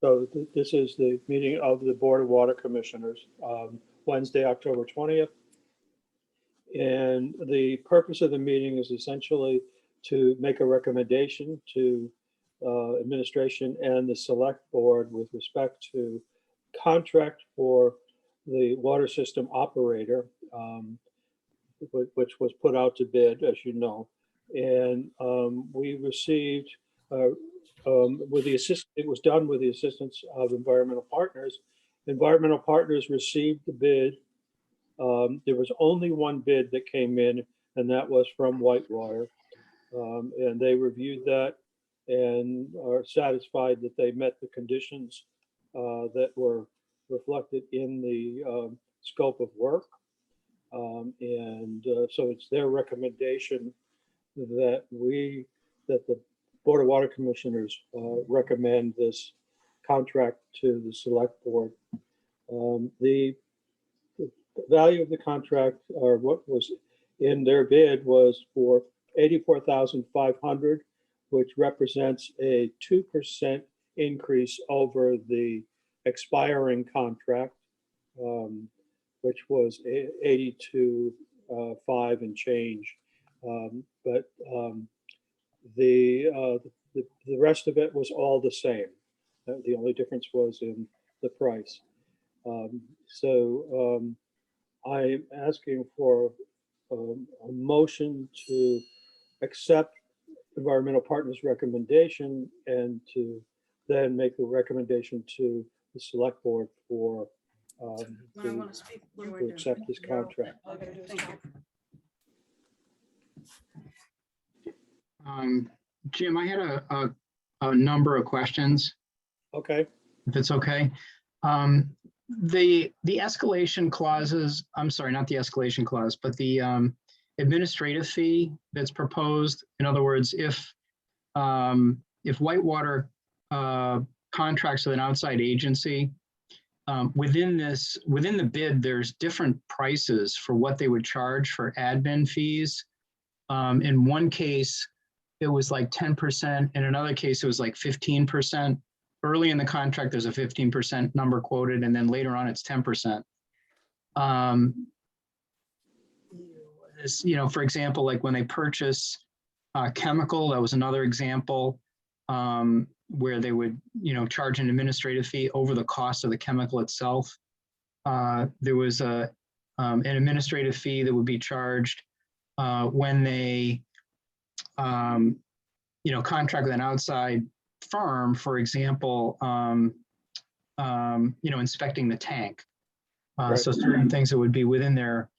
So this is the meeting of the Board of Water Commissioners, Wednesday, October 20th. And the purpose of the meeting is essentially to make a recommendation to administration and the select board with respect to contract for the water system operator, which was put out to bid, as you know. And we received, with the it was done with the assistance of Environmental Partners. Environmental Partners received the bid. There was only one bid that came in, and that was from Whitewater. And they reviewed that and are satisfied that they met the conditions that were reflected in the scope of work. So it's their recommendation that the Board of Water Commissioners recommend this contract to the select board. The value of the contract, or what was in their bid, was for $84,500, which represents a 2% increase over the expiring contract, which was 82.5 and change. But the rest of it was all the same. The only difference was in the price. I'm asking for a motion to accept Environmental Partners' recommendation and to then make the recommendation to the select board for to accept this contract. Jim, I had a number of questions. Okay. If it's okay. The escalation clauses, I'm sorry, not the escalation clause, but the administrative fee that's proposed. In other words, if Whitewater contracts with an outside agency, within the bid, there's different prices for what they would charge for admin fees. In one case, it was like 10%. In another case, it was like 15%. Early in the contract, there's a 15% number quoted, and then later on, it's 10%. For example, like when they purchase chemical, that was another example where they would, charge an administrative fee over the cost of the chemical itself. There was an administrative fee that would be charged when they, contract with an outside firm, for example, inspecting the tank. Right. So certain things that would be within their,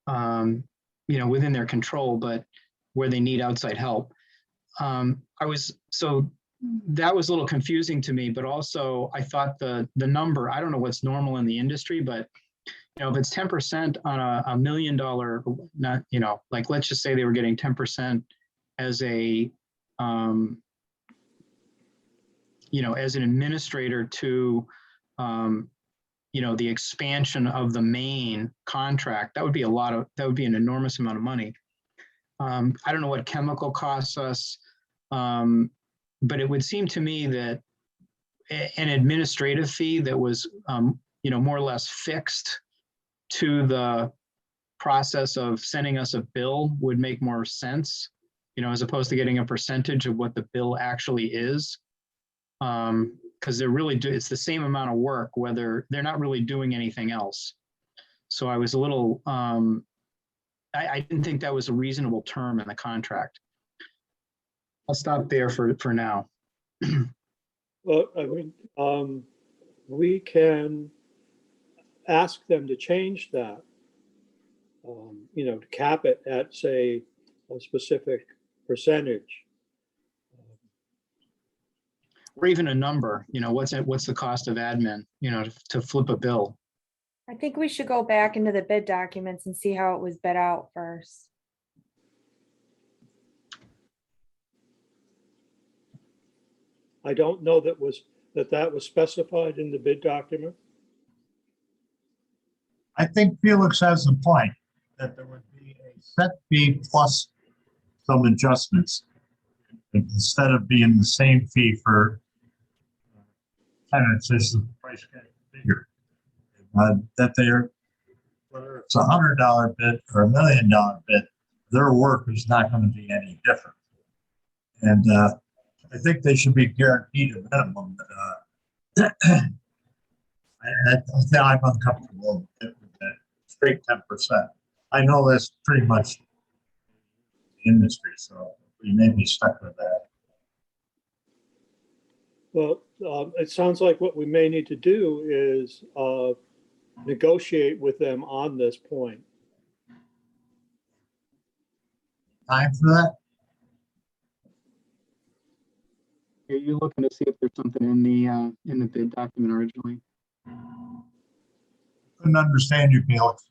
within their control, but where they need outside help. That was a little confusing to me, but also I thought the number, I don't know what's normal in the industry, but if it's 10% on a $1 million, not, like let's just say they were getting 10% as a, as an administrator to, the expansion of the main contract, that would be an enormous amount of money. I don't know what chemical costs us, but it would seem to me that an administrative fee that was, more or less fixed to the process of sending us a bill would make more sense, as opposed to getting a percentage of what the bill actually is. Because it's the same amount of work, whether they're not really doing anything else. So I was a little, I didn't think that was a reasonable term in the contract. I'll stop there for now. Well, I mean, we can ask them to change that, to cap it at, say, a specific percentage. Or even a number, what's the cost of admin, to flip a bill? I think we should go back into the bid documents and see how it was bid out first. I don't know that was specified in the bid document. I think Felix has a point that there would be a set fee plus some adjustments instead of being the same fee for And it's just the price getting bigger. That they're, whether it's $100 bid or $1 million bid, their work is not going to be any different. And I think they should be guaranteed a minimum. I'm uncomfortable with that straight 10%. I know that's pretty much the industry, so we may be stuck with that. Well, it sounds like what we may need to do is negotiate with them on this point. Time for that? Are you looking to see if there's something in the bid document originally? Couldn't understand you, Felix.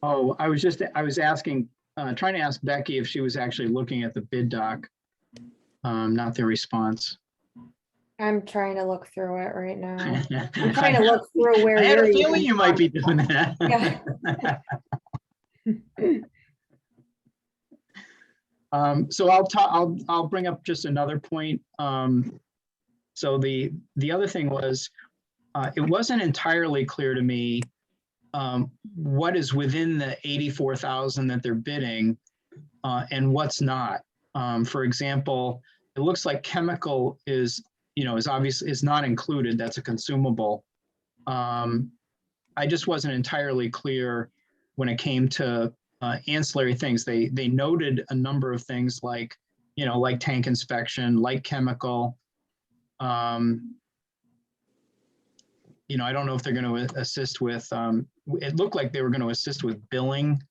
Oh, I was asking, trying to ask Becky if she was actually looking at the bid doc, not the response. I'm trying to look through it right now. I'm trying to look through where I had a you're feeling even you might be doing that. Yeah. So I'll bring up just another point. So the other thing was, it wasn't entirely clear to me what is within the 84,000 that they're bidding and what's not. For example, it looks like chemical is obviously is not included. That's a consumable. I just wasn't entirely clear when it came to ancillary things. They noted a number of things like tank inspection, like chemical. I don't know if they're going to assist with, it looked like they were going to assist with billing.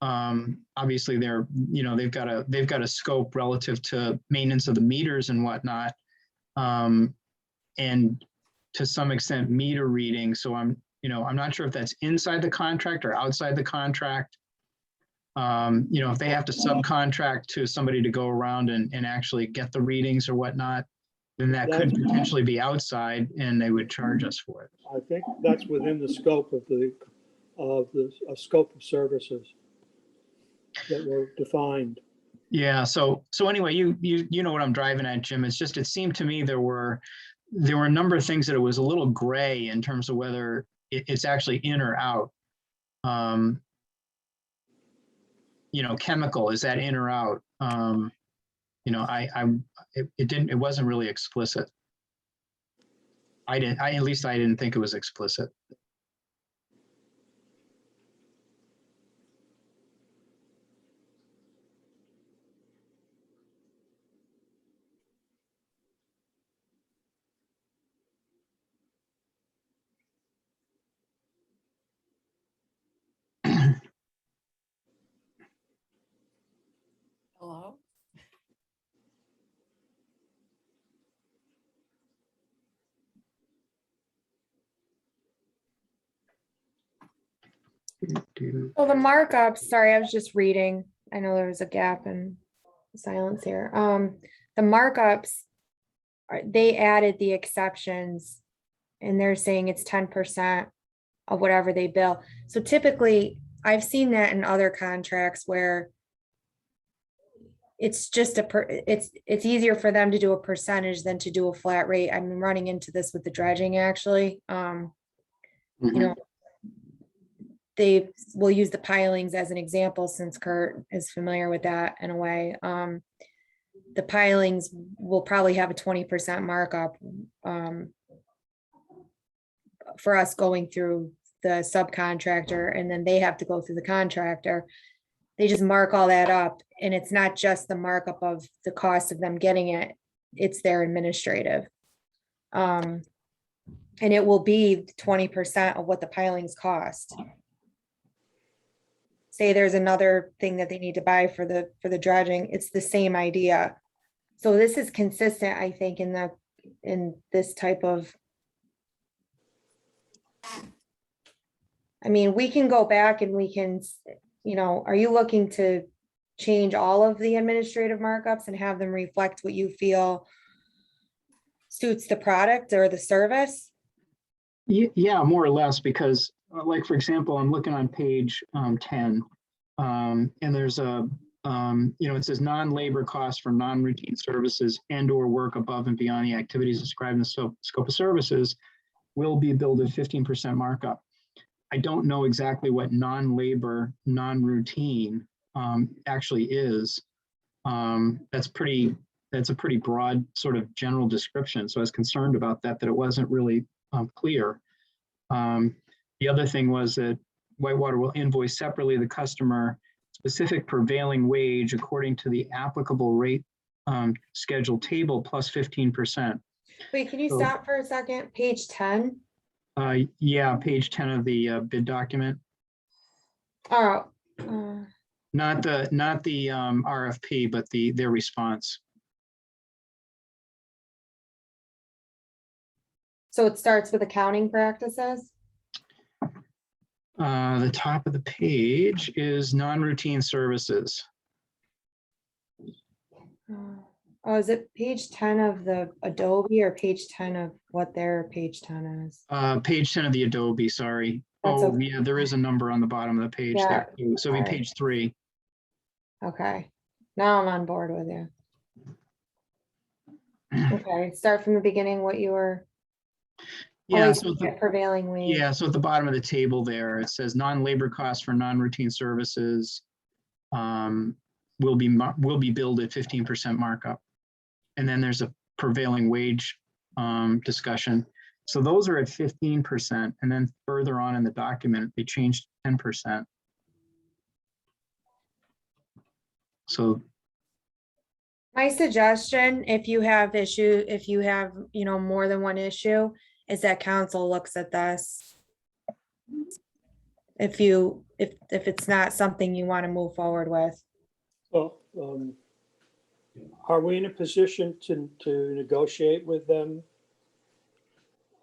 Obviously they've got a scope relative to maintenance of the meters and whatnot. And to some extent meter reading. So I'm not sure if that's inside the contract or outside the contract. If they have to subcontract to somebody to go around and actually get the readings or whatnot, then that could potentially be outside and they would charge us for it. I think that's within the scope of the scope of services that were defined. Yeah. So anyway, you know what I'm driving at, Jim. It's just, it seemed to me there were a number of things that it was a little gray in terms of whether it's actually in or out. Chemical, is that in or out? It wasn't really explicit. At least I didn't think it was explicit. Hello? Well, the markups, sorry, I was just reading. I know there was a gap in silence here. The markups, they added the exceptions and they're saying it's 10% of whatever they bill. So typically, I've seen that in other contracts where it's just it's easier for them to do a percentage than to do a flat rate. I'm running into this with the dredging actually. They will use the pilings as an example since Kurt is familiar with that in a way. The pilings will probably have a 20% markup for us going through the subcontractor, and then they have to go through the contractor. They just mark all that up, and it's not just the markup of the cost of them getting it, it's their administrative. And it will be 20% of what the pilings cost. Say there's another thing that they need to buy for the dredging, it's the same idea. So this is consistent, I think, in this type of. I mean, we can go back and we can, are you looking to change all of the administrative markups and have them reflect what you feel suits the product or the service? Yeah, more or less, because like, for example, I'm looking on page 10 and there's a it says non-labor costs for non-routine services and or work above and beyond the activities described in the scope of services will be billed at 15% markup. I don't know exactly what non-labor, non-routine actually is. That's a pretty broad sort of general description. So I was concerned about that it wasn't really clear. The other thing was that Whitewater will invoice separately the customer specific prevailing wage according to the applicable rate schedule table plus 15%. Wait, can you So- stop for a second? Page 10? Yeah, page 10 of the bid document, Oh, not the RFP, but their response. so it starts with accounting practices? The top of the page is non-routine services. Oh, is it page 10 of the Adobe or page 10 of what their page 10 is? Page 10 of the Adobe, sorry. That's Oh, okay. yeah, there is a number on the bottom of the page there. Too. So we alright. page 3. Okay, now I'm on board with you. Okay, start from the beginning, what you were. Yeah, always so get prevailing wage. yeah, so at the bottom of the table there, it says non-labor costs for non-routine services will be billed at 15% markup. And then there's a prevailing wage discussion. So those are at 15%, and then further on in the document, they changed 10%. So My suggestion, if you have more than one issue, is that council looks at this. If it's not something you want to move forward with. Well, are we in a position to negotiate with them?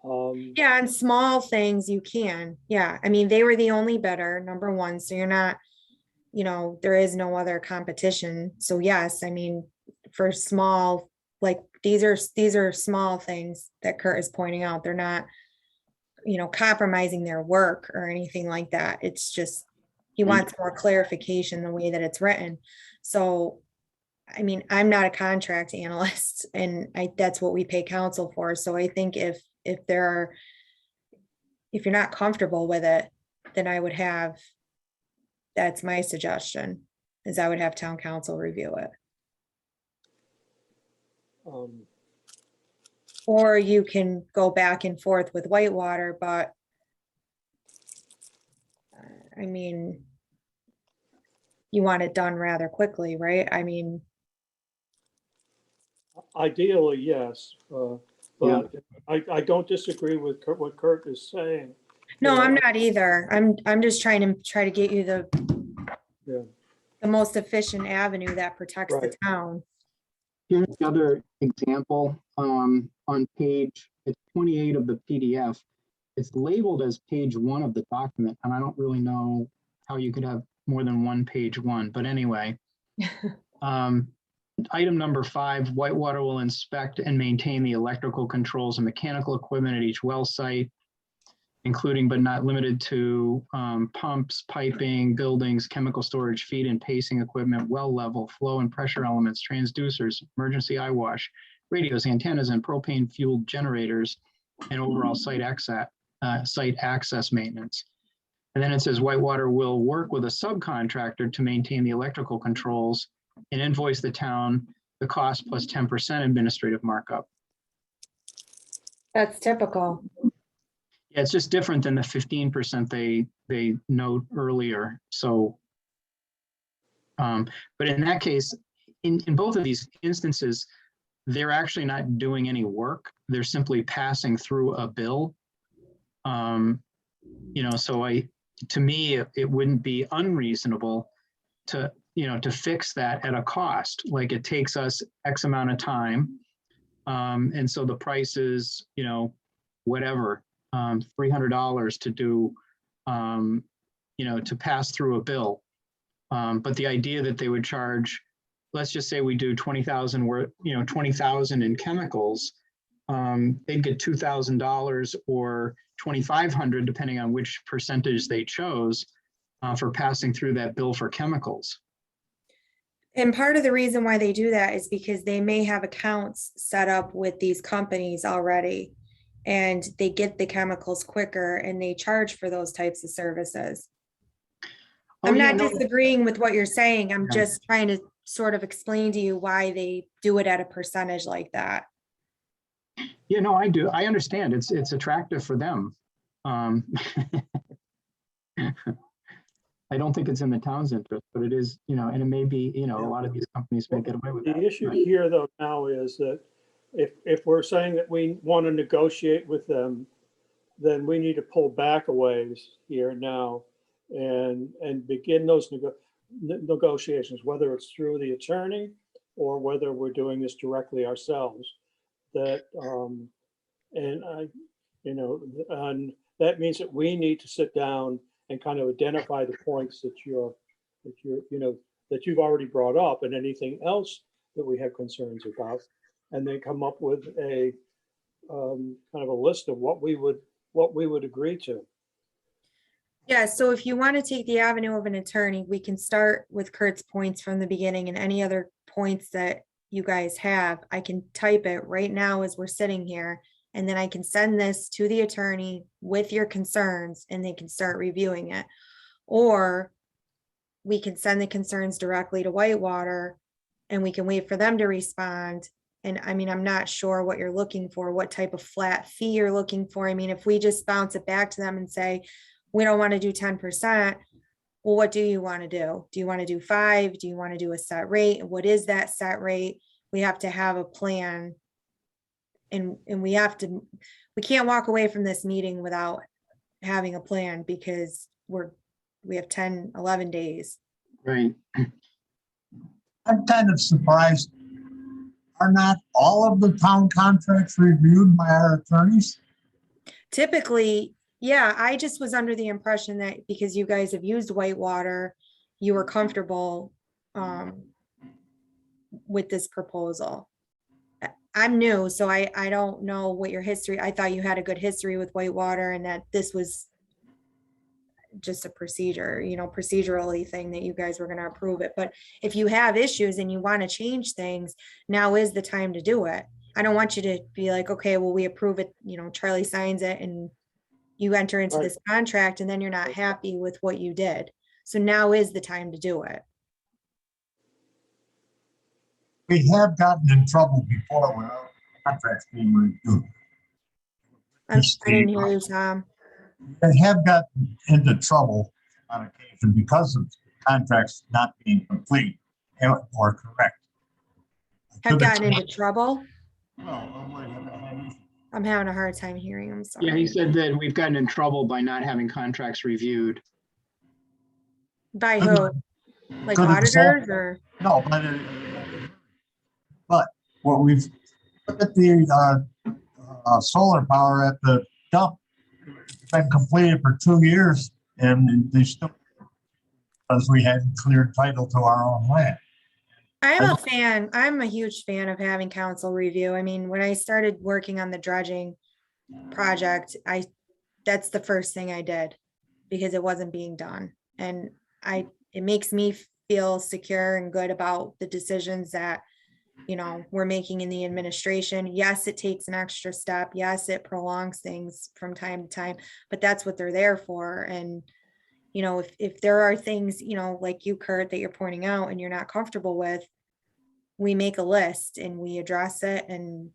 Yeah, and small things you can. Yeah, I mean, they were the only bidder, number one, so you're not, there is no other competition. So yes, I mean, for small, like these are small things that Kurt is pointing out. They're not, compromising their work or anything like that. It's just he wants more clarification the way that it's written. So, I mean, I'm not a contract analyst, and that's what we pay counsel for. So I think if you're not comfortable with it, then that's my suggestion, is I would have town council review it. Or you can go back and forth with Whitewater, but I mean, you want it done rather quickly, right? I mean, Ideally, yes, but I don't disagree with what Kurt is saying. no, Yeah. I'm not either. I'm just trying to get you Yeah. the most efficient avenue that protects the Right. town. here's the other example on page 28 of the PDF. It's labeled as page 1 of the document, and I don't really know how you could have more than one page 1, but anyway. Item number 5, Whitewater will inspect and maintain the electrical controls and mechanical equipment at each well site, including but not limited to pumps, piping, buildings, chemical storage, feed and pacing equipment, well level, flow and pressure elements, transducers, emergency eye wash, radios, antennas, and propane fueled generators, and overall site access maintenance. And then it says Whitewater will work with a subcontractor to maintain the electrical controls and invoice the town the cost plus 10% administrative markup. That's typical. Yeah, it's just different than the 15% they note earlier. So, but in that case, in both of these instances, they're actually not doing any work. They're simply passing through a bill. So to me, it wouldn't be unreasonable to fix that at a cost. Like it takes us X amount of time. And so the price is, whatever, $300 to do, to pass through a bill. But the idea that they would charge, let's just say we do 20,000 worth, 20,000 in chemicals, they'd get $2,000 or 2,500, depending on which percentage they chose for passing through that bill for chemicals. And part of the reason why they do that is because they may have accounts set up with these companies already. And they get the chemicals quicker and they charge for those types of services. Oh, I'm yeah, not no, disagreeing with what you're saying. I'm Yeah. just trying to sort of explain to you why they do it at a percentage like that. Yeah, no, I do. I understand. It's attractive for them. Um, I don't think it's in the town's interest, but it is, and it may be, a lot of these companies may get away with that. The issue Right. here though now is that if we're saying that we want to negotiate with them, then we need to pull back a ways here now and begin those negotiations, whether it's through the attorney or whether we're doing this directly ourselves. That and and that means that we need to sit down and kind of identify the points that you've already brought up and anything else that we have concerns about, and then come up with a kind of a list of what we would agree to. Yeah, so if you want to take the avenue of an attorney, we can start with Kurt's points from the beginning and any other points that you guys have. I can type it right now as we're sitting here, and then I can send this to the attorney with your concerns and they can start reviewing it. Or we can send the concerns directly to Whitewater and we can wait for them to respond. And I mean, I'm not sure what you're looking for, what type of flat fee you're looking for. I mean, if we just bounce it back to them and say, we don't want to do 10%, well, what do you want to do? Do you want to do 5? Do you want to do a set rate? What is that set rate? We have to have a plan. And we can't walk away from this meeting without having a plan because we have 10, 11 days. Right. I'm kind of surprised. Are not all of the town contracts reviewed by our attorneys? Typically, yeah, I just was under the impression that because you guys have used Whitewater, you were comfortable with this proposal. I'm new, so I don't know what your history, I thought you had a good history with Whitewater and that this was just a procedure, procedurally thing that you guys were going to approve it. But if you have issues and you want to change things, now is the time to do it. I don't want you to be like, okay, well, we approve it, Charlie signs it and you enter into Right. this contract and then you're not happy with what you did. So now is the time to do it. We have gotten in trouble before with our contracts being reviewed. I didn't hear you, Tom. They have gotten into trouble on occasion because of contracts not being complete or correct. Have gotten into trouble? No, I'm having a hard time hearing. I'm sorry. Yeah, he said that we've gotten in trouble by not having contracts reviewed. By who? Like Good auditors example. or? No, but what we've looked at the solar power at the dump, it's been completed for 2 years and they still, because we hadn't cleared title to our own land. I'm a huge fan of having council review. I mean, when I started working on the dredging project, that's the first thing I did because it wasn't being done. And it makes me feel secure and good about the decisions that, we're making in the administration. Yes, it takes an extra step. Yes, it prolongs things from time to time, but that's what they're there for. And, if there are things, like you, Kurt, that you're pointing out and you're not comfortable with, we make a list and we address it and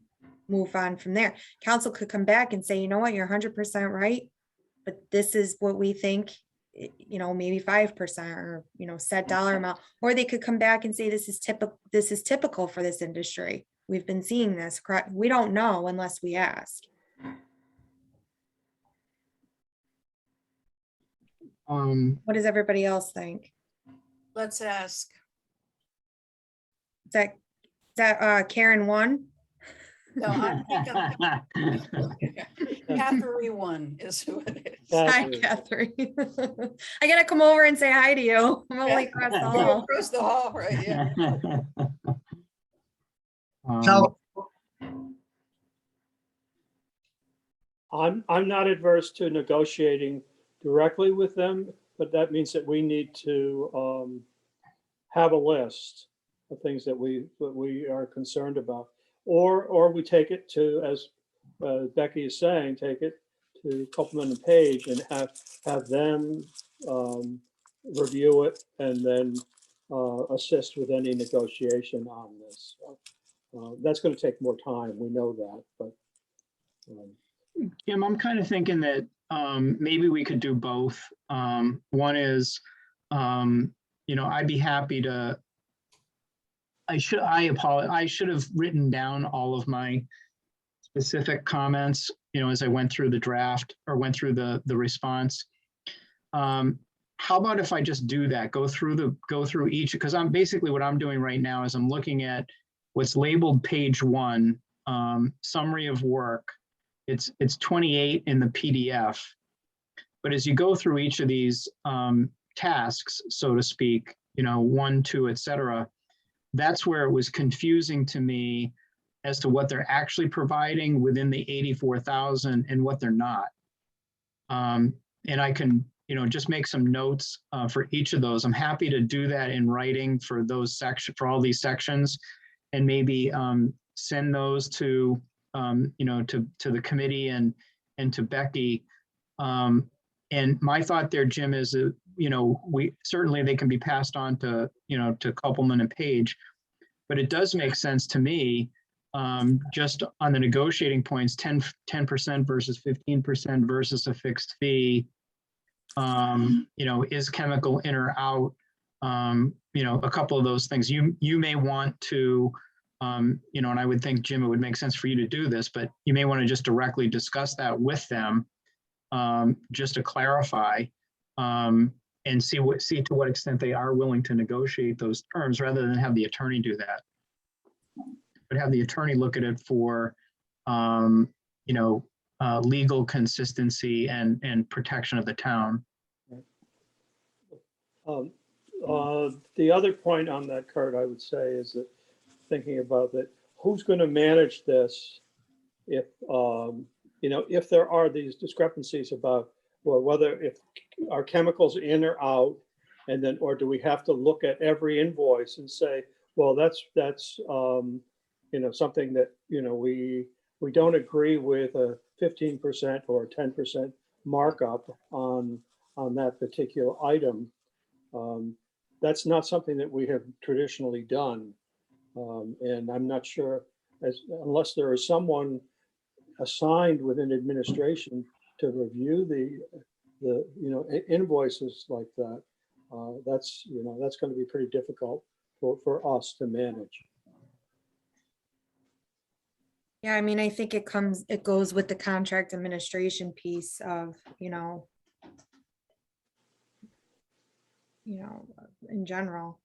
move on from there. Council could come back and say, you know what, you're 100% right, but this is what we think, maybe 5% or, set dollar amount, or they could come back and say, this is typical for this industry. We've been seeing this. We don't know unless we ask. What does everybody else think? Let's ask. Is that Karen one? No, I'm thinking Catherine one is who it is. Hi, Catherine. I gotta come over and say hi to you. I'm only across the hall. Across the hall, right? Yeah. So I'm not adverse to negotiating directly with them, but that means that we need to have a list things that we are concerned about. Or we take it to, as Becky is saying, take it to Copeland and Page and have them review it and then assist with any negotiation on this. That's going to take more time. We know that, but. Jim, I'm kind of thinking that maybe we could do both. One is, I'd be happy to, I should have written down all of my specific comments, as I went through the draft or went through the response. How about if I just do that, go through each, because what I'm doing right now is I'm looking at what's labeled page 1, summary of work. It's 28 in the PDF. But as you go through each of these tasks, so to speak, 1, 2, et cetera, that's where it was confusing to me as to what they're actually providing within the 84,000 and what they're not. And I can, just make some notes for each of those. I'm happy to do that in writing for those for all these sections, and maybe send those to the committee and to Becky. And my thought there, Jim, is that, we certainly they can be passed on to, to Copeland and Page, but it does make sense to me, just on the negotiating points, 10% versus 15% versus a fixed fee. Is chemical in or out? A couple of those things you may want to, and I would think, Jim, it would make sense for you to do this, but you may want to just directly discuss that with them, just to clarify, and see to what extent they are willing to negotiate those terms, rather than have the attorney do that. But have the attorney look at it for, legal consistency and protection of the town. The other point on that, Kurt, I would say, is that thinking about that, who's going to manage this if, if there are these discrepancies about, well, whether if are chemicals in or out, and then, or do we have to look at every invoice and say, well, that's something that, we don't agree with a 15% or 10% markup on that particular item. That's not something that we have traditionally done. And I'm not sure, unless there is someone assigned within administration to review the invoices like that, that's going to be pretty difficult for us to manage. Yeah, I mean, I think it goes with the contract administration piece of, in general,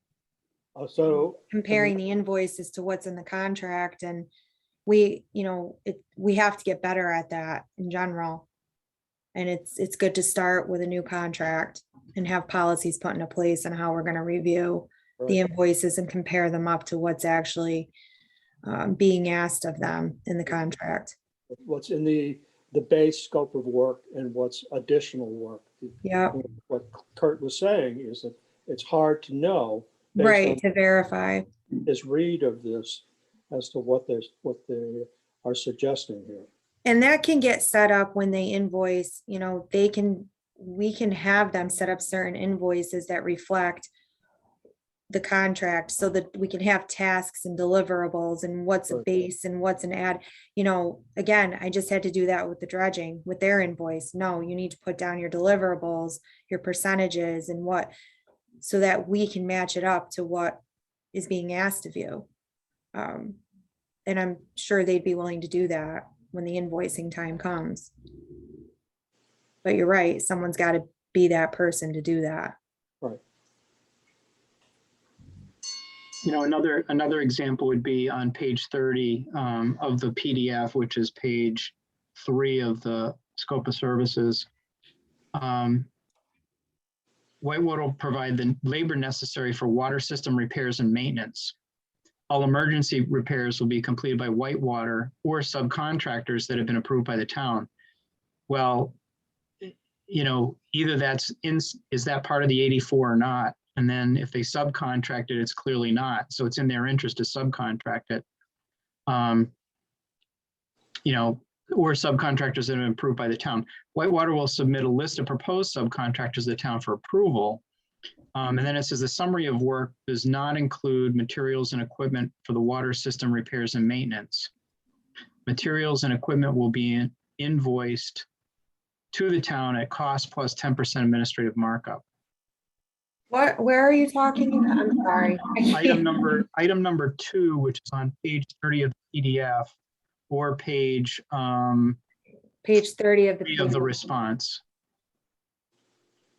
So comparing the invoices to what's in the contract, and we have to get better at that in general. And it's good to start with a new contract and have policies put into place on how we're going to review the invoices and compare them up to what's actually being asked of them in the contract. what's in the base scope of work and what's additional work. Yeah, What Kurt was saying is that it's hard to know right, to verify. his read of this as to what they are suggesting here. And that can get set up when they invoice, we can have them set up certain invoices that reflect the contract, so that we can have tasks and deliverables and what's a base and what's an ad. Again, I just had to do that with the dredging, with their invoice. No, you need to put down your deliverables, your percentages, and so that we can match it up to what is being asked of you. And I'm sure they'd be willing to do that when the invoicing time comes. But you're right, someone's got to be that person to do that. Right. Another example would be on page 30 of the PDF, which is page 3 of the scope of services. Whitewater will provide the labor necessary for water system repairs and maintenance. All emergency repairs will be completed by Whitewater or subcontractors that have been approved by the town. Well, either is that part of the 84 or not? And then if they subcontract it, it's clearly not. So it's in their interest to subcontract it. You know, or subcontractors that have been approved by the town. Whitewater will submit a list of proposed subcontractors to the town for approval. And then it says the summary of work does not include materials and equipment for the water system repairs and maintenance. Materials and equipment will be invoiced to the town at cost plus 10% administrative markup. Where are you talking about? I'm sorry. Item number 2, which is on page 30 of the PDF, or page Page 30 of 3 of the response.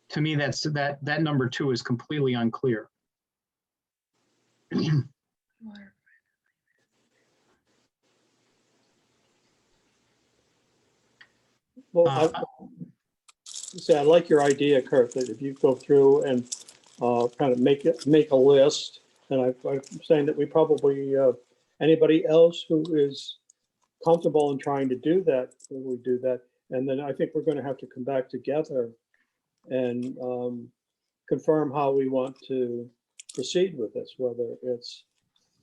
To me, that number 2 is completely unclear. Well, I like your idea, Kurt, that if you go through and kind of make a list, and I'm saying that we probably, anybody else who is comfortable in trying to do that, we do that. And then I think we're going to have to come back together and confirm how we want to proceed with this, whether it's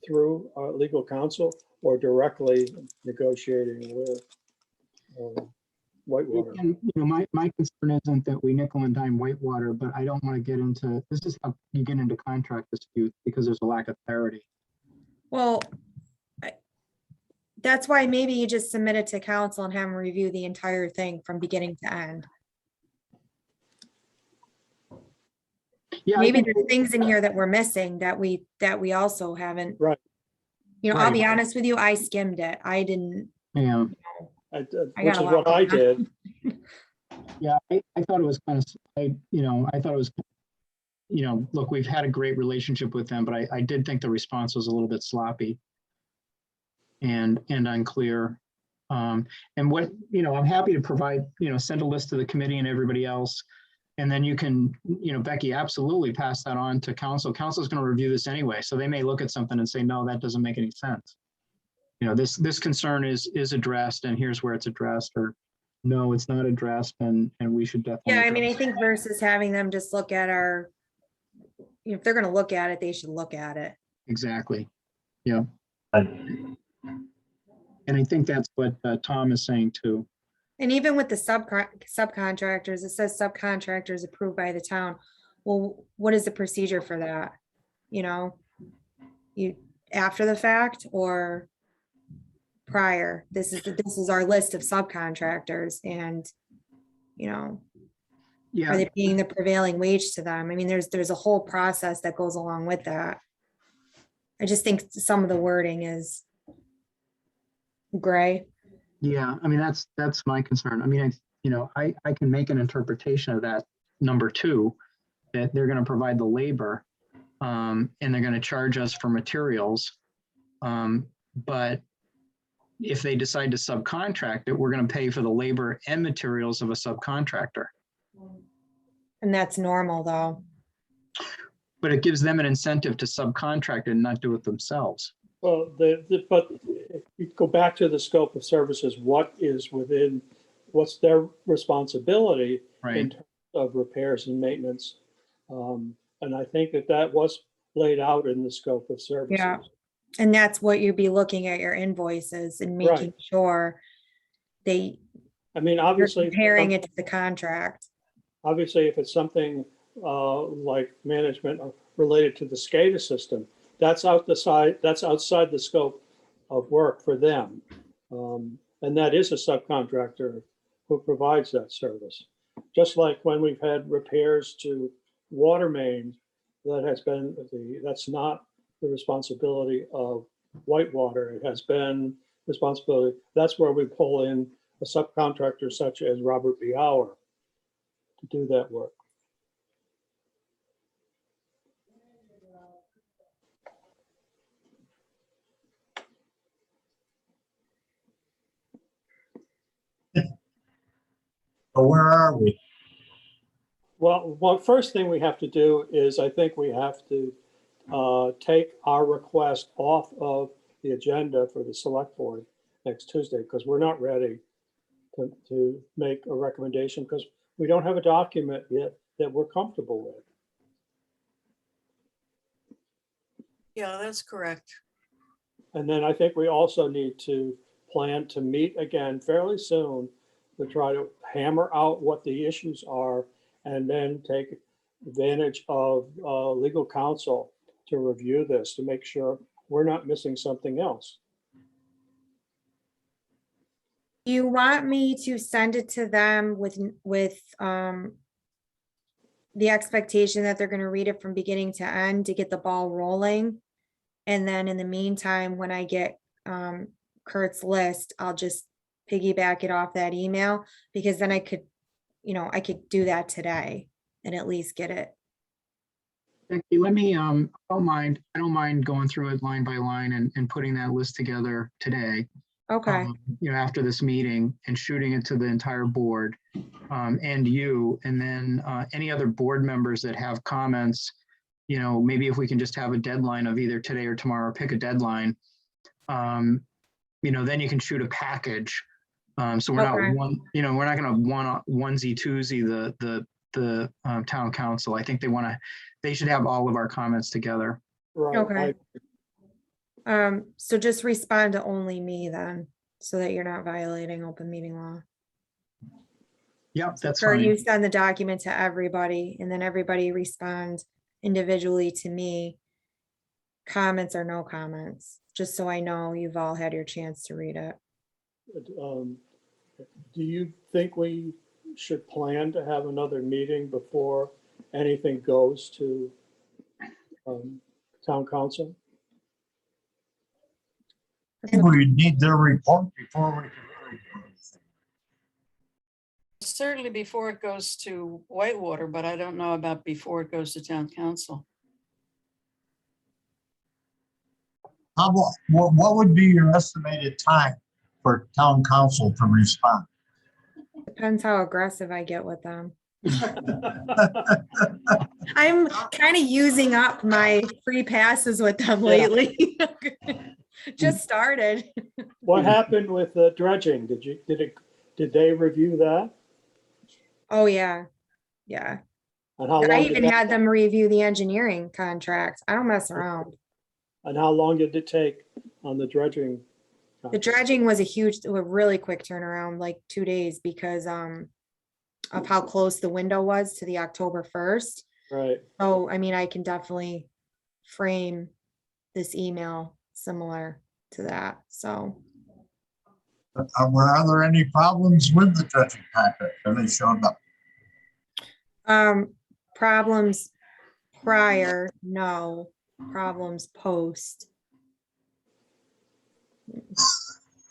through our legal counsel or directly negotiating with Whitewater. And, you know, my concern isn't that we nickel and dime Whitewater, but I don't want to get into, this is how you get into contract disputes because there's a lack of clarity. Well, that's why maybe you just submit it to council and have them review the entire thing from beginning to end. Yeah, Maybe there's things in here that we're missing that we also haven't. Right. You know, I'll be Right. honest with you, I skimmed it. I didn't. Yeah, I Which got is a lot what I going on. did. yeah, I thought it was kind of, I thought it was, look, we've had a great relationship with them, but I did think the response was a little bit sloppy and unclear. And what, I'm happy to provide, send a list to the committee and everybody else. And then you can, Becky, absolutely pass that on to council. Council's going to review this anyway. So they may look at something and say, no, that doesn't make any sense. This concern is addressed and here's where it's addressed, or no, it's not addressed and we should definitely. Yeah, I mean, I address it. think versus having them just look at our, if they're gonna look at it, they should look at it. Exactly. Yeah. And I think that's what Tom is saying too. And even with the subcontractors, it says subcontractors approved by the town. Well, what is the procedure for that? You after the fact or prior? This is our list of subcontractors, and are Yeah. they paying the prevailing wage to them? I mean, there's a whole process that goes along with that. I just think some of the wording is gray. Yeah. I mean, that's my concern. I mean, I can make an interpretation of that number 2, that they're going to provide the labor and they're going to charge us for materials. But if they decide to subcontract it, we're going to pay for the labor and materials of a subcontractor. And that's normal though. But it gives them an incentive to subcontract it and not do it themselves. Well, but if you go back to the scope of services, what's their responsibility in Right. terms of repairs and maintenance? And I think that was laid out in the scope of services. Yeah. And that's what you'd be looking at your invoices and making Right. sure I mean, you're obviously, comparing it to the contract. obviously, if it's something like management related to the SCADA system, that's outside the scope of work for them. And that is a subcontractor who provides that service. Just like when we've had repairs to water mains, that's not the responsibility of Whitewater. It has been responsibility. That's where we pull in a subcontractor such as Robert B. Hour to do that work. So where are we? Well, first thing we have to do is I think we have to take our request off of the agenda for the select board next Tuesday, because we're not ready to make a recommendation because we don't have a document yet that we're comfortable with. Yeah, that's correct. And then I think we also need to plan to meet again fairly soon to try to hammer out what the issues are and then take advantage of legal counsel to review this, to make sure we're not missing something else. Do you want me to send it to them with the expectation that they're gonna read it from beginning to end to get the ball rolling? And then in the meantime, when I get Kurt's list, I'll just piggyback it off that email, because then I could, I could do that today and at least get it. Becky, let me, I don't mind going through it line by line and putting that list together today. Okay, After this meeting and shooting it to the entire board, and you, and then any other board members that have comments, maybe if we can just have a deadline of either today or tomorrow, pick a deadline. Then you can shoot a package. So we're Okay. not we're not gonna onesie twosie the town council. I think they should have all of our comments together. Right. Okay. So just respond to only me then, so that you're not violating open meeting law. Yep, that's Or fine. you send the document to everybody and then everybody responds individually to me. Comments or no comments, just so I know you've all had your chance to read it. Do you think we should plan to have another meeting before anything goes to town council? I think we need their report before we can really do anything. Certainly before it goes to Whitewater, but I don't know about before it goes to town council. What would be your estimated time for town council to respond? Depends how aggressive I get with them. I'm kind of using up my free passes with them lately. Just started. What happened with the dredging? Did they review that? Oh, yeah. Yeah. And how I long even did had them review the engineering contract. I don't mess around. and how long did it take on the dredging? The dredging was a really quick turnaround, like 2 days, because of how close the window was to the October 1st. Right. So, I mean, I can definitely frame this email similar to that, so. Were there any problems with the dredging contract? Have they shown up? Problems prior, no. Problems post.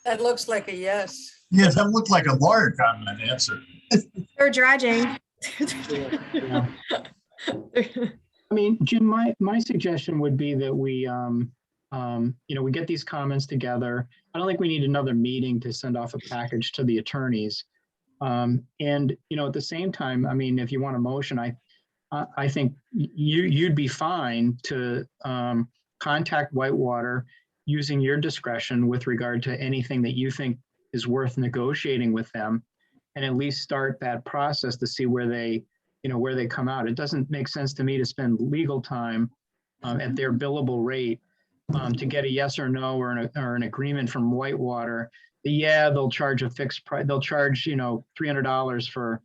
That looks like a yes. Yes, that looked like a lawyer comment answer. They're dredging. Yeah. I mean, Jim, my suggestion would be that we, we get these comments together. I don't think we need another meeting to send off a package to the attorneys. And, at the same time, I mean, if you want a motion, I think you'd be fine to contact Whitewater using your discretion with regard to anything that you think is worth negotiating with them, and at least start that process to see where they come out. It doesn't make sense to me to spend legal time at their billable rate to get a yes or no or an agreement from Whitewater. Yeah, they'll charge a fixed price. They'll charge, $300 for,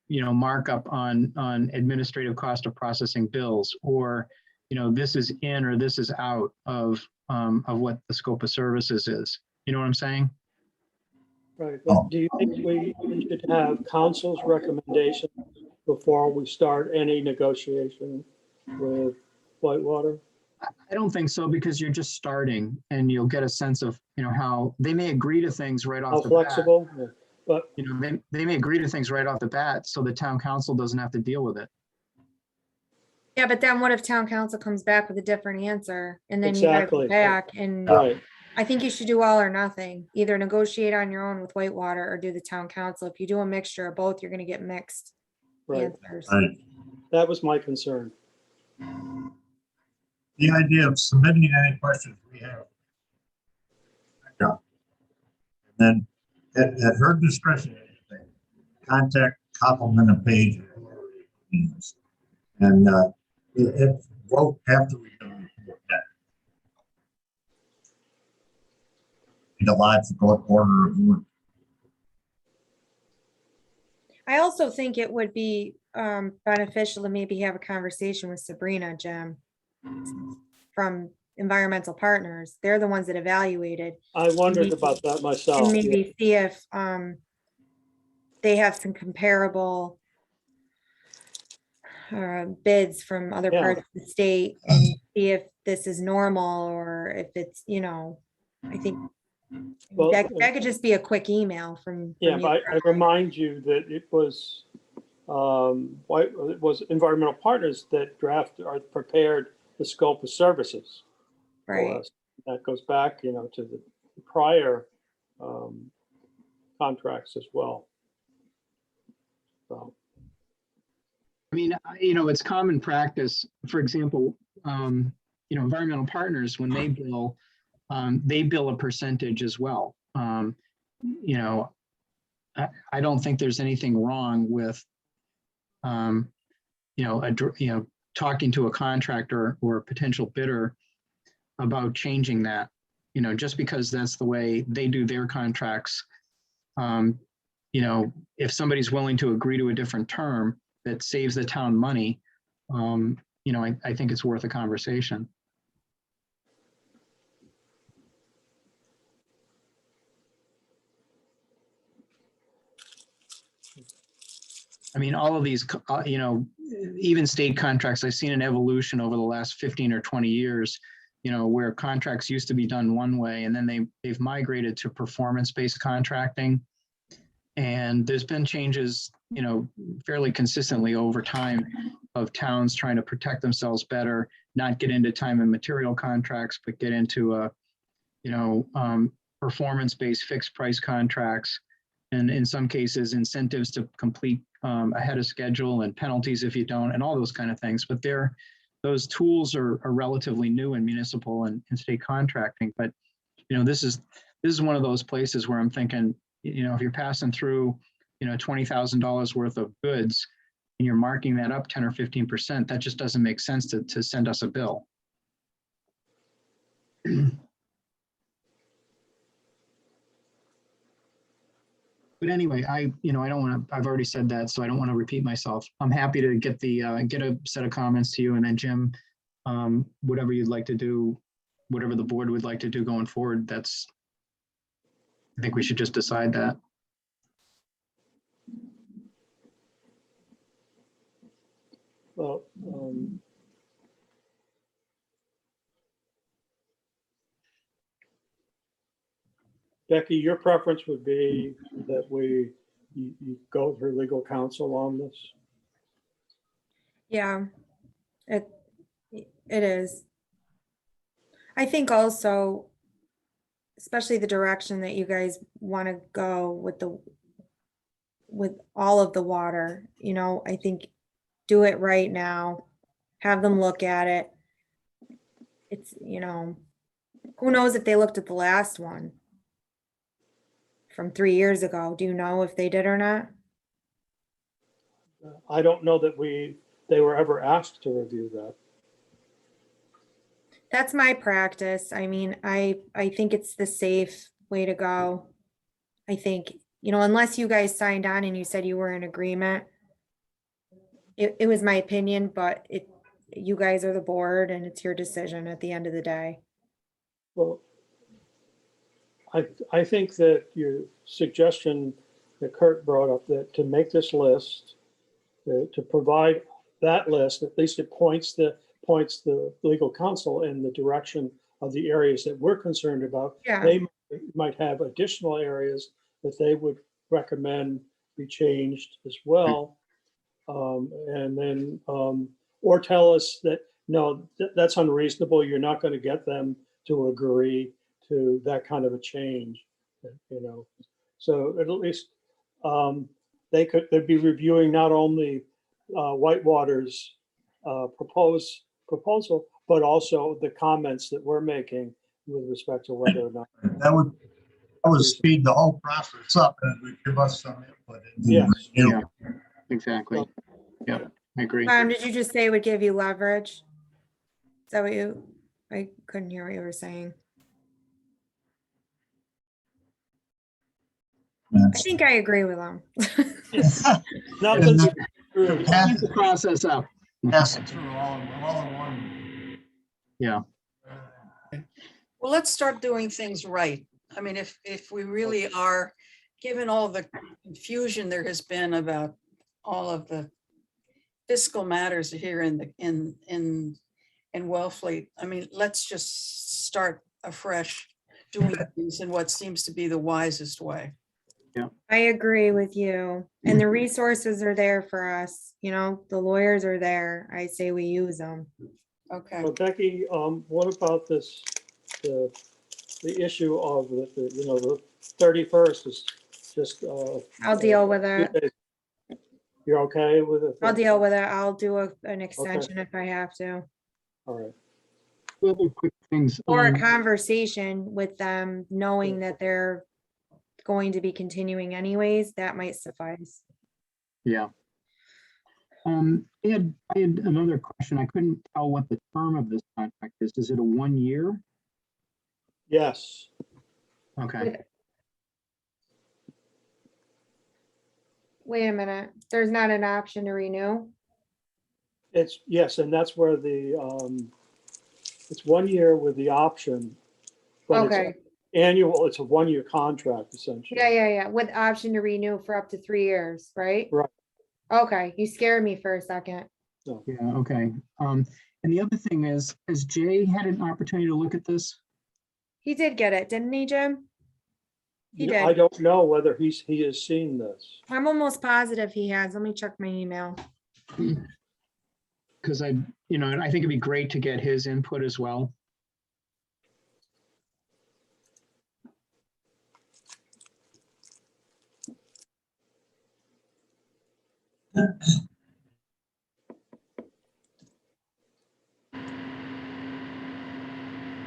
markup on administrative cost of processing bills, or, this is in or this is out of what the scope of services is. You know what I'm saying? Right. But do you think we should have council's recommendation before we start any negotiation with Whitewater? I don't think so, because you're just starting and you'll get a sense of, how they may agree to things right How off the bat. flexible? Yeah. But They may agree to things right off the bat, so the town council doesn't have to deal with it. Yeah, but then what if town council comes back with a different answer and then you gotta Exactly. go back? And right. I think you should do all or nothing. Either negotiate on your own with Whitewater or do the town council. If you do a mixture of both, you're gonna get mixed Right. answers. Right. That was my concern. The idea of submitting any questions we have. Yeah. And then at her discretion, contact Koppelman and Page. And vote after we can report that. the logical order of work. I also think it would be beneficial to maybe have a conversation with Sabrina, Jim, from Environmental Partners. They're the ones that evaluated. I wondered Maybe- about that myself. And yeah. maybe see if they have some comparable bids from other Yeah. parts of the state and see if this is normal or if it's, I think Well, that could just be a quick email from. Yeah, you. but I remind you that it was Environmental Partners that drafted or prepared the scope of services for Right. us. That goes back, to the prior contracts as well. So, I mean, it's common practice, for example, Environmental Partners, when they bill a percentage as well. I don't think there's anything wrong with, talking to a contractor or a potential bidder about changing that, just because that's the way they do their contracts. If somebody's willing to agree to a different term that saves the town money, I think it's worth a conversation. I mean, all of these, even state contracts, I've seen an evolution over the last 15 or 20 years, where contracts used to be done one way and then they've migrated to performance-based contracting. And there's been changes, fairly consistently over time of towns trying to protect themselves better, not get into time and material contracts, but get into performance-based fixed price contracts. And in some cases, incentives to complete ahead of schedule and penalties if you don't, and all those kind of things. But those tools are relatively new in municipal and state contracting. But this is one of those places where I'm thinking, if you're passing through, $20,000 worth of goods and you're marking that up 10 or 15%, that just doesn't make sense to send us a bill. But anyway, I don't want to, I've already said that, so I don't want to repeat myself. I'm happy to get a set of comments to you, and then Jim, whatever you'd like to do, whatever the board would like to do going forward, I think we should just decide that. well, Becky, your preference would be that you go through legal counsel on this? Yeah, it is. I think also, especially the direction that you guys want to go with all of the water, I think do it right now, have them look at it. It's, who knows if they looked at the last one from 3 years ago? Do you know if they did or not? I don't know that they were ever asked to review that. That's my practice. I mean, I think it's the safe way to go. I think, unless you guys signed on and you said you were in agreement, it was my opinion, but you guys are the board and it's your decision at the end of the day. Well, I think that your suggestion that Kurt brought up, that to make this list, to provide that list, at least it points the legal counsel in the direction of the areas that we're concerned about. Yeah. They might have additional areas that they would recommend be changed as well. And then, or tell us that, no, that's unreasonable. You're not going to get them to agree to that kind of a change, So at least they'd be reviewing not only Whitewater's proposal, but also the comments that we're making with respect to whether or not. That would speed the whole process up and would give us some input. Yes. Yeah, exactly. Yeah, I agree. Did you just say it would give you leverage? Is that what I couldn't hear what you were saying. I think I agree with them. Nothing. Keep the process up. Pass it through all in one. Yeah. Well, let's start doing things right. I mean, if we really are, given all the confusion there has been about all of the fiscal matters here in Wellfleet, I mean, let's just start afresh doing things in what seems to be the wisest way. I agree with you. And the resources are there for us, you know, the lawyers are there. I say we use them. Okay. Well, Becky, what about this, the issue of the 31st is just. I'll deal with it. You're okay with it? I'll deal with it. I'll do an extension if I have to. All right. Two other quick things. Or a conversation with them, knowing that they're going to be continuing anyways, that might suffice. Yeah. I had another question. I couldn't tell what the term of this contract is. Is it a 1 year? Yes. Okay. Wait a minute, there's not an option to renew? Yes, and that's where it's 1 year with the option. But it's Okay, annual, it's a 1 year contract essentially. yeah, with option to renew for up to 3 years, right? Right. Okay, you scared me for a second. Yeah, okay. And the other thing is, has Jay had an opportunity to look at this? He did get it, didn't he, Jim? He I did. don't know whether he has seen this. I'm almost positive he has. Let me check my email. Because I think it'd be great to get his input as well.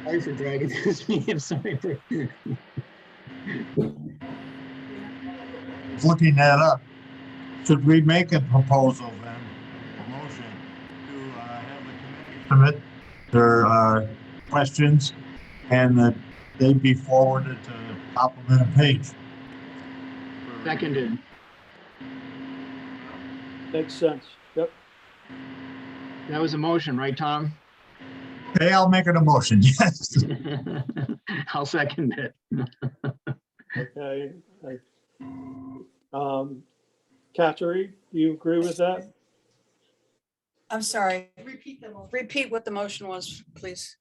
Sorry for dragging this meeting. Sorry for. Looking that up, should we make a proposal then, a motion to have the committee submit their questions and that they be forwarded to Compliment and Page? Seconded. Makes sense. Yep. That was a motion, right, Tom? Okay, I'll make it a motion, yes. I'll second it. Okay. Kateri, do you agree with that? I'm sorry. Repeat what the motion was, please.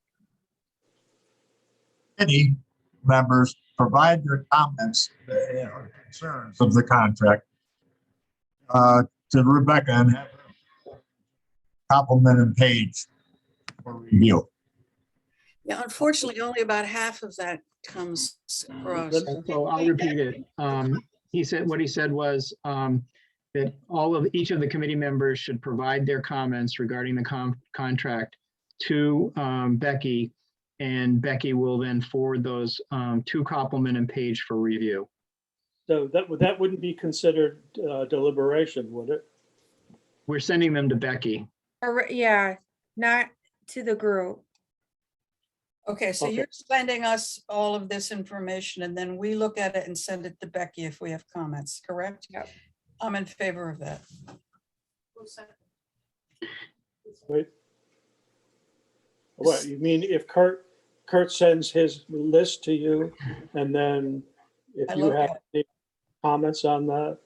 Committee members provide their comments or concerns of the contract to Rebecca and have her Compliment and Page for review. Yeah, unfortunately, only about half of that comes across. So I'll repeat it. He said, what he said was that each of the committee members should provide their comments regarding the contract to Becky, and Becky will then forward those to Compliment and Page for review. So that wouldn't be considered deliberation, would it? We're sending them to Becky. Yeah, not to the group. Okay, so Okay. you're sending us all of this information and then we look at it and send it to Becky if we have comments, correct? Yep. I'm in favor of that. Wait. What, you mean if Kurt sends his list to you and then I if you look have at any comments on that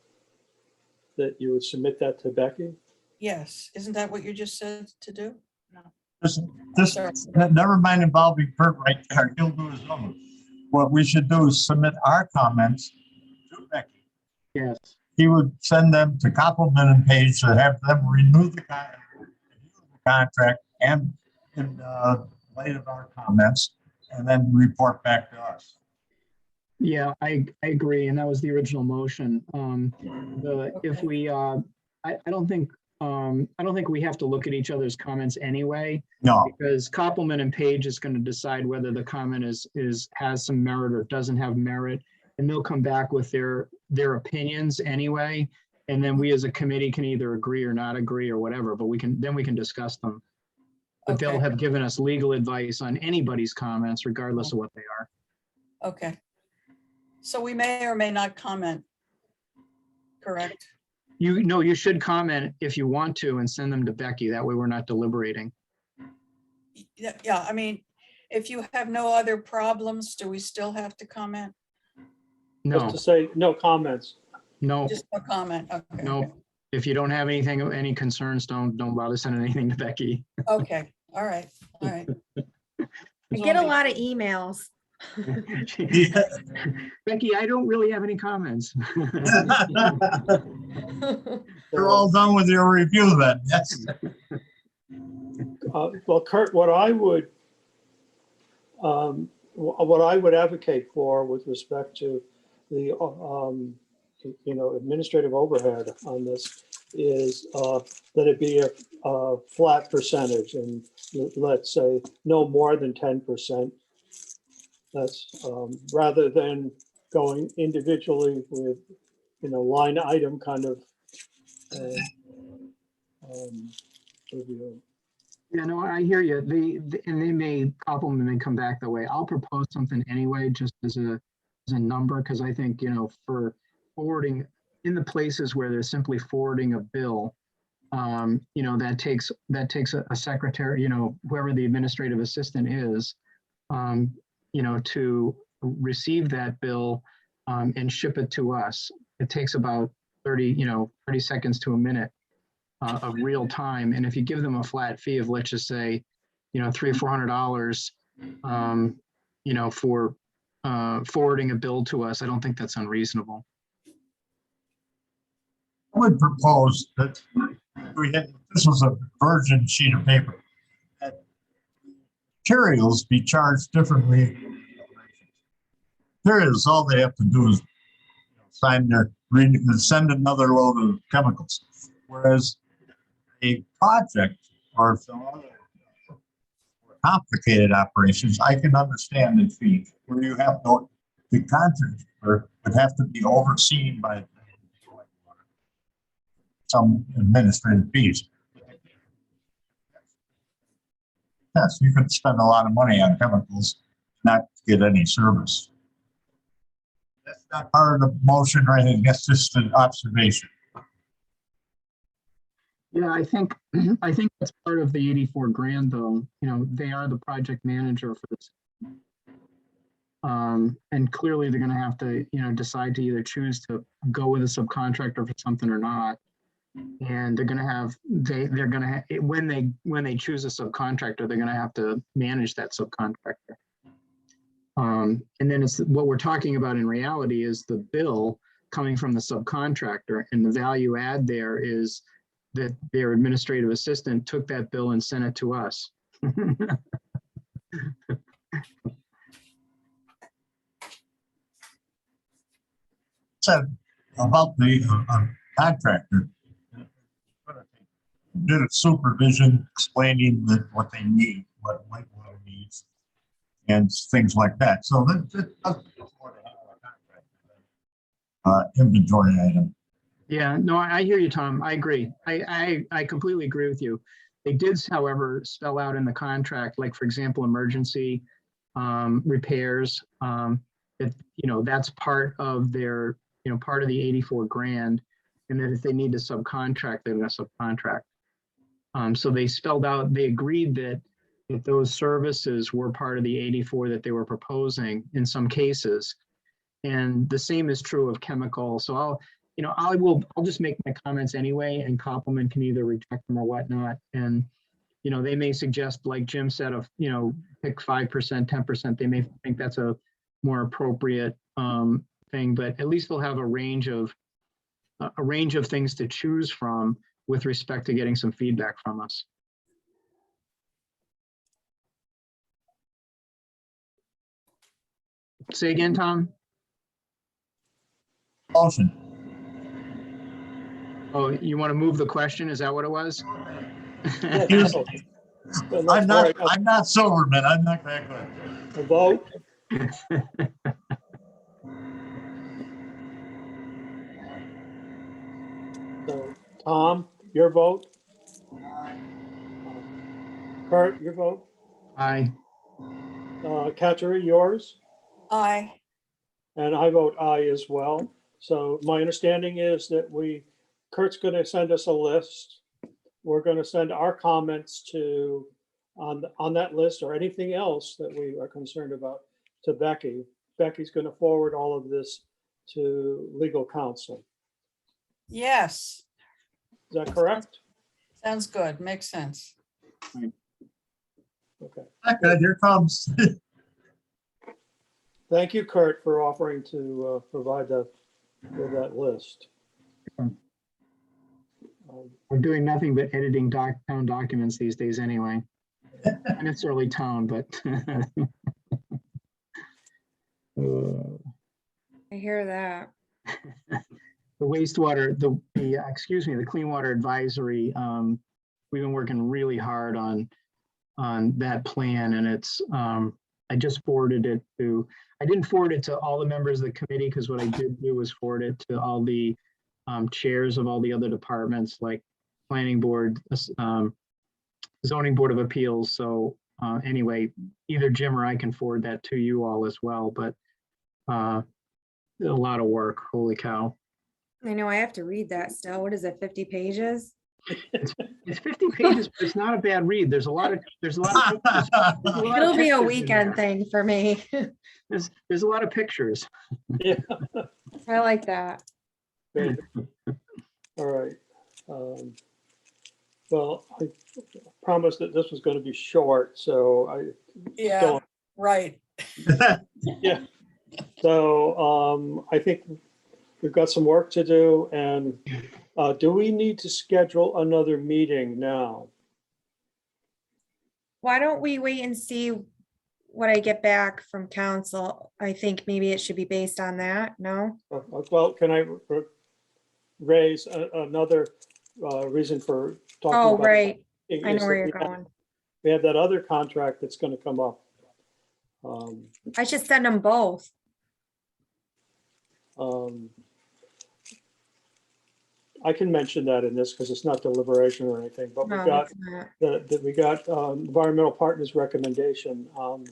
you would submit that to Becky? Yes, isn't that what you just said to do? This, never mind involving Kurt right there, he'll do his own. What we should do is submit our comments to Becky. Yes. He would send them to Compliment and Page to have them renew the contract and in light of our comments, and then report back to us. Yeah, I agree, and that was the original motion. If we, I don't think we have to look at each other's comments anyway, No, because Compliment and Page is going to decide whether the comment has some merit or doesn't have merit, and they'll come back with their opinions anyway, and then we as a committee can either agree or not agree or whatever, but we can discuss them. But they'll Okay. have given us legal advice on anybody's comments, regardless of what they are. Okay. So we may or may not comment correct? You should comment if you want to and send them to Becky. That way we're not deliberating. Yeah, I mean, if you have no other problems, do we still have to comment? Just No, to say, no comments. no, Just a comment, okay. no. If you don't have anything, any concerns, don't bother sending anything to Becky. Okay, all right, all right. I get a lot of emails. Yeah. Becky, I don't really have any comments. You're all done with your review then, yes? Well, Kurt, what I would advocate for with respect to the, administrative overhead on this is that it be a flat percentage, and let's say no more than 10%. That's rather than going individually with, line item kind of review. Yeah, no, I hear you. And they may compliment and come back that way. I'll propose something anyway, just as a number, because I think, for forwarding in the places where they're simply forwarding a bill, that takes a secretary, whoever the administrative assistant is, to receive that bill and ship it to us. It takes about 30 seconds to a minute of real time. And if you give them a flat fee of, let's just say, $300 or $400, for forwarding a bill to us, I don't think that's unreasonable. I would propose that this was a virgin sheet of paper. That materials be charged differently. Materials, all they have to do is sign send another load of chemicals. Whereas a project or some other complicated operations, I can understand the fee where you have the contractor would have to be overseen by some administrative fees. Yes, you could spend a lot of money on chemicals, not get any service. That's not part of the motion or anything. That's just an observation. Yeah, I think that's part of the 84 grand though. They are the project manager for this. And clearly they're going to have to, decide to either choose to go with a subcontractor for something or not. And they're going to have, when they choose a subcontractor, they're going to have to manage that subcontractor. And then it's what we're talking about in reality is the bill coming from the subcontractor, and the value add there is that their administrative assistant took that bill and sent it to us. Said about the contractor, did a supervision explaining what they need, what Whitewater needs, and things like that. So that's inventory item. Yeah, no, I hear you, Tom. I agree. I completely agree with you. They did, however, spell out in the contract, like, for example, emergency repairs, that's part of their, part of the 84 grand. And then if they need to subcontract, they're going to subcontract. So they spelled out, they agreed that if those services were part of the 84 that they were proposing in some cases. And the same is true of chemical. So I'll just make my comments anyway, and compliment can either reject them or whatnot. And, they may suggest, like Jim said, pick 5%, 10%. They may think that's a more appropriate thing, but at least they'll have a range of things to choose from with respect to getting some feedback from us. Say again, Tom? Motion. Oh, you want to move the question? Is that what it was? I'm not Silverman. I'm not that good. A vote. So, Tom, your vote. Kurt, your vote. Aye. Kateri, yours. Aye. And I vote aye as well. So my understanding is that Kurt's going to send us a list. We're going to send our comments on that list or anything else that we are concerned about to Becky. Becky's going to forward all of this to legal counsel. Yes, Is that correct? sounds good. Makes sense. Okay. Okay, here comes. Thank you, Kurt, for offering to provide that list. I'm doing nothing but editing town documents these days anyway. Not necessarily town, but. I hear that. The wastewater, the Clean Water Advisory, we've been working really hard on that plan, and it's, I just forwarded it to, I didn't forward it to all the members of the committee, because what I did do was forward it to all the chairs of all the other departments, like planning board, zoning board of appeals. So anyway, either Jim or I can forward that to you all as well, but a lot of work, holy cow. I know I have to read that still. What is it, 50 pages? It's 50 pages, but it's not a bad read. There's a lot of pictures. There's a lot of It'll be a pictures in weekend there. thing for me. There's a lot of pictures. Yeah. I like that. Good. All right. Well, I promised that this was going to be short, so Yeah, Don't. right. yeah. So I think we've got some work to do, and do we need to schedule another meeting now? Why don't we wait and see what I get back from council? I think maybe it should be based on that, no? Well, can I raise another reason for talking Oh, about? right. it I is know where that you're going. We have that other contract that's going to come up. I should send them both. I can mention that in this because it's not deliberation or anything, but we No, got it's not. we got environmental partners recommendation on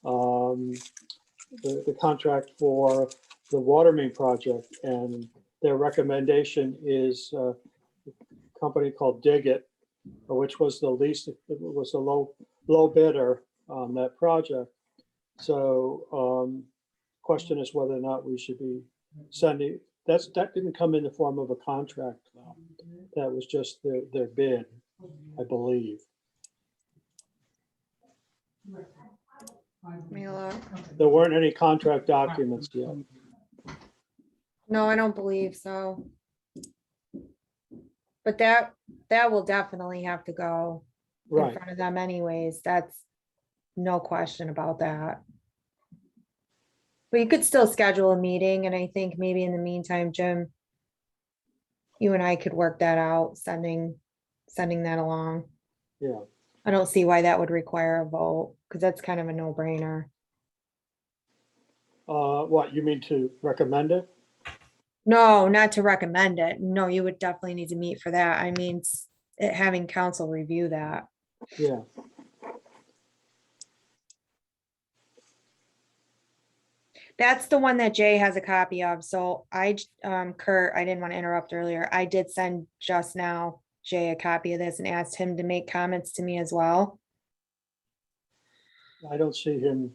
the contract for the water main project, and their recommendation is a company called Dig It, which was the least, it was a low bidder on that project. So question is whether or not we should be sending, that didn't come in the form of a contract though. That was just their bid, I believe. Let me look. There weren't any contract documents yet. No, I don't believe so. But that will definitely have to go in Right. front of them anyways. That's no question about that. But you could still schedule a meeting, and I think maybe in the meantime, Jim, you and I could work that out, sending that along. Yeah. I don't see why that would require a vote, because that's kind of a no-brainer. What, you mean to recommend it? No, not to recommend it. No, you would definitely need to meet for that. I mean, having council review that. Yeah. That's the one that Jay has a copy of. So Kurt, I didn't want to interrupt earlier. I did send just now Jay a copy of this and asked him to make comments to me as well. I don't see him.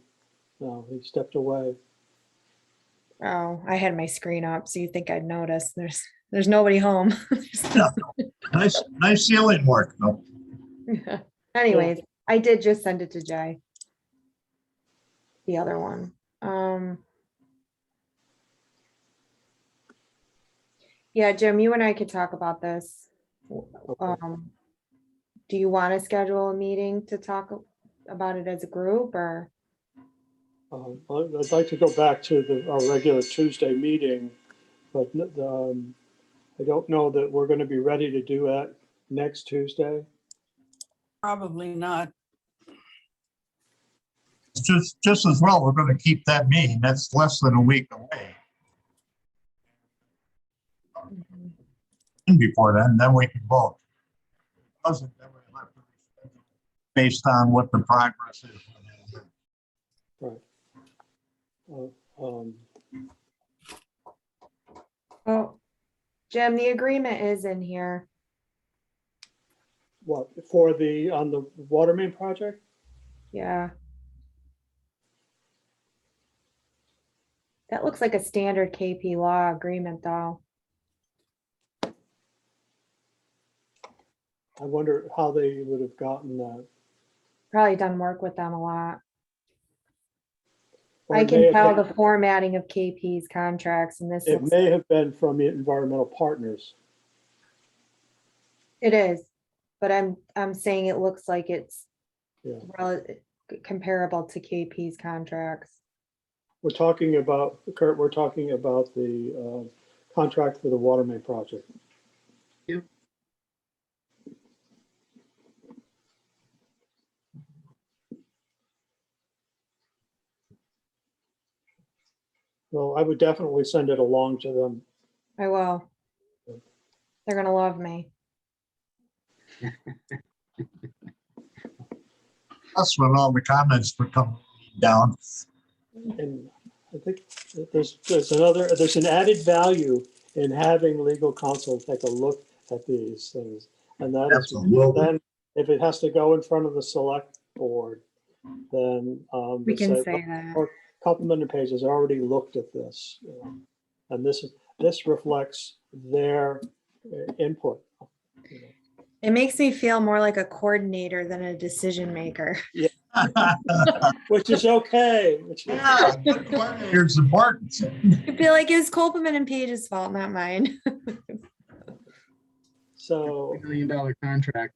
No, he stepped away. Oh, I had my screen up, so you think I'd notice. There's nobody home. Nice ceiling work though. Anyways, I did just send it to Jay. The other one. Yeah, Jim, you and I could talk about this. Do you want to schedule a meeting to talk about it as a group, or? I'd like to go back to our regular Tuesday meeting, but I don't know that we're going to be ready to do that next Tuesday. Probably not. Just as well, we're going to keep that meeting. That's less than a week away. And before then we can vote. Doesn't, then we'll have to reschedule based on what the progress is. Right. Jim, the agreement is in here. What, for the, on the water main project? Yeah. That looks like a standard KP law agreement, though. I wonder how they would have gotten that. Probably done work with them a lot. Or I it may can have tell been- the formatting of KP's contracts, and this It looks, may have been from the environmental partners. it is, but I'm saying it looks like it's Yeah. comparable to KP's contracts. We're talking about, Kurt, we're talking about the contract for the water main project. Yep. Well, I would definitely send it along to them. I will. They're gonna love me. That's when all the comments would come down. And I think that there's an added value in having legal counsel take a look at these things. And that is, Absolutely. then if it has to go in front of the select board, then We they can say, say that. "Look, Couple pages already looked at this. You know, and this reflects their input. You know. It makes me feel more like a coordinator than a decision maker. Which is okay. Yeah, here's the important. I feel like it's Copeland and Page's fault, not mine. So $1 million contract.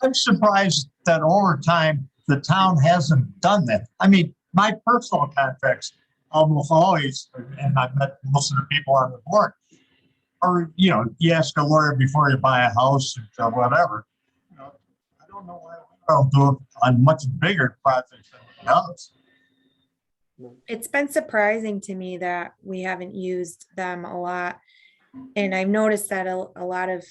I'm surprised that over time, the town hasn't done that. I mean, my personal contracts almost always, and I've met most of the people on the board, or, you know, you ask a lawyer before you buy a house or whatever. You know, I don't know why we don't do it on much bigger projects than others. It's been surprising to me that we haven't used them a lot. And I've noticed that a lot of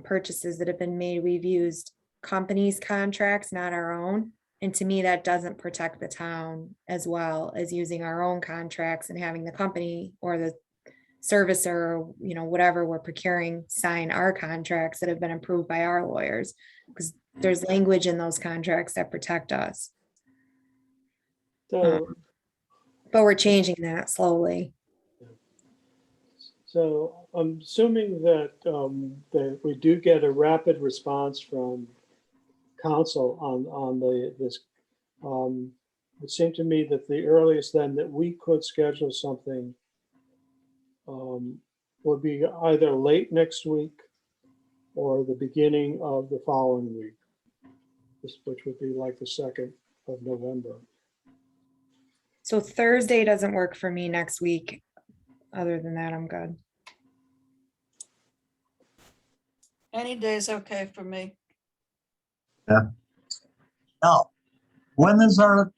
purchases that have been made, we've used companies' contracts, not our own. And to me, that doesn't protect the town as well as using our own contracts and having the company or the servicer, you know, whatever we're procuring, sign our contracts that have been approved by our lawyers. Because there's language in those contracts that protect us. so But we're changing that slowly. So I'm assuming that, that we do get a rapid response from council on this. It seemed to me that the earliest then that we could schedule something would be either late next week or the beginning of the following week, which would be like the 2nd of November. So Thursday doesn't work for me next week. Other than that, I'm good. Any day's okay for me. Now, when is our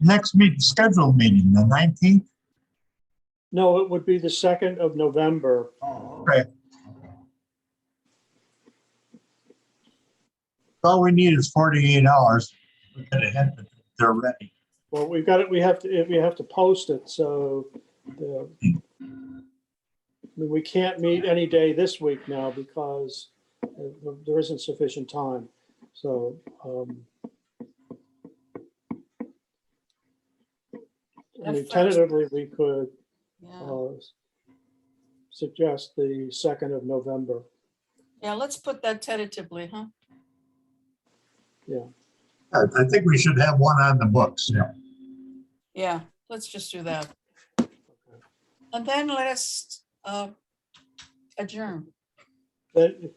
next scheduled meeting? The 19th? No, it would be the 2nd of November. Oh, okay. All we need is 48 hours. We get ahead that they're ready. Well, we've got it, we have to post it, so I mean, we can't meet any day this week now because there isn't sufficient time. So, I mean, tentatively, we could Yeah, suggest the 2nd of November. yeah, let's put that tentatively, huh? Yeah, I think we should have one on the books. Yeah. Yeah, let's just do that. And then let us adjourn.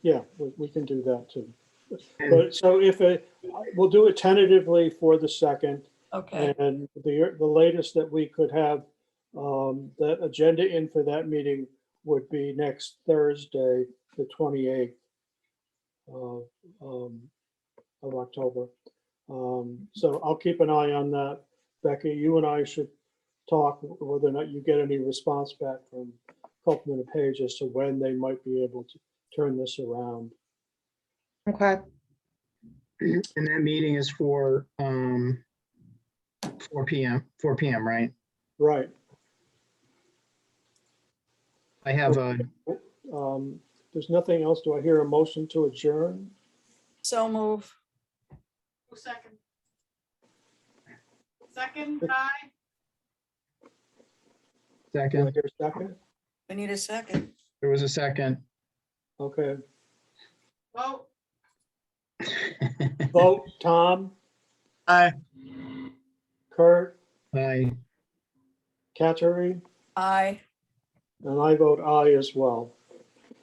yeah, we can do that too. But so we'll do it tentatively for the 2nd. Okay, And the latest that we could have that agenda in for that meeting would be next Thursday, the 28th of October. So I'll keep an eye on that. Becky, you and I should talk whether or not you get any response back from Copeland and Page as to when they might be able to turn this around. Okay. And that meeting is for 4 p.m., right? Right. I have a, There's nothing else. Do I hear a motion to adjourn? So move. Second. Second, aye. Do I second. hear a second? We need a second. There was a second. Okay. Vote. Vote, Tom, Aye. Kurt, Aye. Kateri, Aye. and I vote aye as well.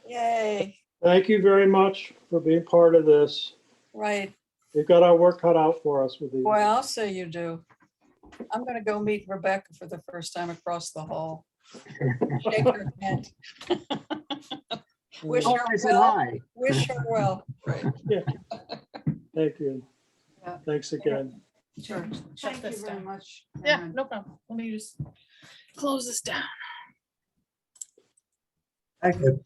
Yay. Thank you very much for being part of this. Right. We've got our work cut out for us with these. Boy, I'll say you do. I'm gonna go meet Rebecca for the first time across the hall. Shake her hand. Wish Oh, her I said well. aye. Wish her well. Right. Thank you. Yeah. Thanks again. Sure. Shut Thank you this very down. much. Yeah, and no problem. Let me just close this down. Thank you.